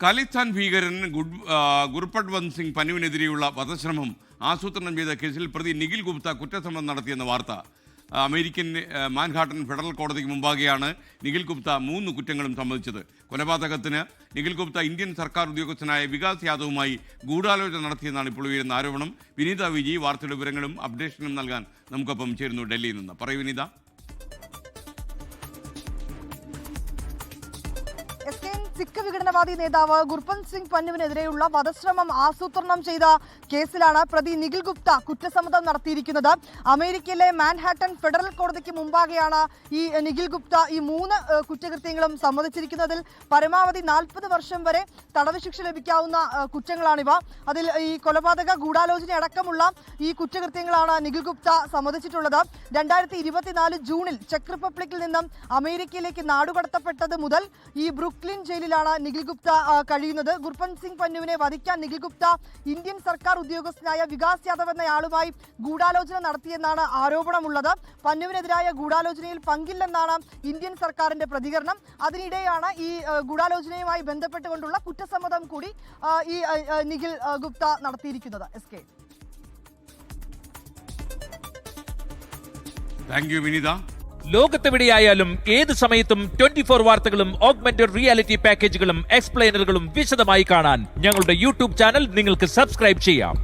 ഖാലിസ്ഥാൻ ഭീകരൻ ഗുർപട്വന്ത് സിംഗ് പന്നുവിനെതിരെയുള്ള വധശ്രമം ആസൂത്രണം ചെയ്ത കേസിൽ പ്രതി നിഖിൽ ഗുപ്ത കുറ്റസമ്മതം നടത്തിയെന്ന വാർത്ത അമേരിക്കൻ മാൻഹാട്ടൻ ഫെഡറൽ കോടതിക്ക് മുമ്പാകെയാണ് നിഖിൽ ഗുപ്ത 3 കുറ്റങ്ങളും സമ്മതിച്ചത്. കൊലപാതകത്തിന് നിഖിൽ ഗുപ്ത ഇന്ത്യൻ സർക്കാർ ഉദ്യോഗസ്ഥനായ വികാസ് യാദവുമായി ഗൂഢാലോചന നടത്തിയെന്നാണ് ഇപ്പോൾ ഉയരുന്ന ആരോപണം. വിനീത വിജി വാർത്തയുടെ വിവരങ്ങളും അപ്ഡേഷനും നൽകാൻ നമുക്കൊപ്പം ചേരുന്നു ഡൽഹിയിൽ നിന്ന്. പറയൂ വിനീത. സിഖ് വിഘടനവാദി നേതാവ് ഗുർപന്ത് സിംഗ് പന്നുവിനെതിരെയുള്ള വധശ്രമം ആസൂത്രണം ചെയ്ത കേസിലാണ് പ്രതി നിഖിൽ ഗുപ്ത കുറ്റസമ്മതം നടത്തിയിരിക്കുന്നത്. അമേരിക്കയിലെ മാൻഹാട്ടൻ ഫെഡറൽ കോടതിക്ക് മുമ്പാകെയാണ് ഈ നിഖിൽ ഗുപ്ത ഈ 3 കുറ്റകൃത്യങ്ങളും സമ്മതിച്ചിരിക്കുന്നതിൽ പരമാവധി 40 വർഷം വരെ തടവ് ശിക്ഷ ലഭിക്കാവുന്ന കുറ്റങ്ങളാണിവ. അതിൽ ഈ കൊലപാതക ഗൂഢാലോചന അടക്കമുള്ള ഈ കുറ്റകൃത്യങ്ങളാണ് നിഖിൽ ഗുപ്ത സമ്മതിച്ചിട്ടുള്ളത്. 2024 ജൂണിൽ ചെക്ക് റിപ്പബ്ലിക്കിൽ നിന്നും അമേരിക്കയിലേക്ക് നാടുകടത്തപ്പെട്ടത് മുതൽ ഈ ബ്രുക്ലിൻ ജയിലിലാണ് നിഖിൽ ഗുപ്ത കഴിയുന്നത്. ഗുർപന്ത് സിംഗ് പന്നുവിനെ വധിക്കാൻ നിഖിൽ ഗുപ്ത ഇന്ത്യൻ സർക്കാർ ഉദ്യോഗസ്ഥനായ വികാസ് യാദവ് എന്നയാളുമായി ഗൂഢാലോചന നടത്തിയെന്നാണ് ആരോപണമുള്ളത്. പന്നുവിനെതിരായ ഗൂഢാലോചനയിൽ പങ്കില്ലെന്നാണ് ഇന്ത്യൻ സർക്കാരിന്റെ പ്രതികരണം. അതിനിടെയാണ് ഈ ഗൂഢാലോചനയുമായി ബന്ധപ്പെട്ടുകൊണ്ടുള്ള കുറ്റസമ്മതം കൂടി ഈ നിഖിൽ ഗുപ്ത നടത്തിയിരിക്കുന്നത്. SK. താങ്ക് യു വിനീത. ലോകത്തെവിടെയായാലും ഏത് സമയത്തും 24 വാർത്തകളും ഓഗ്മെന്റഡ് റിയാലിറ്റി പാക്കേജുകളും എക്സ്പ്ലെയിനറുകളും വിശദമായി കാണാൻ ഞങ്ങളുടെ യൂട്യൂബ് ചാനൽ നിങ്ങൾക്ക് സബ്സ്ക്രൈബ് ചെയ്യാം.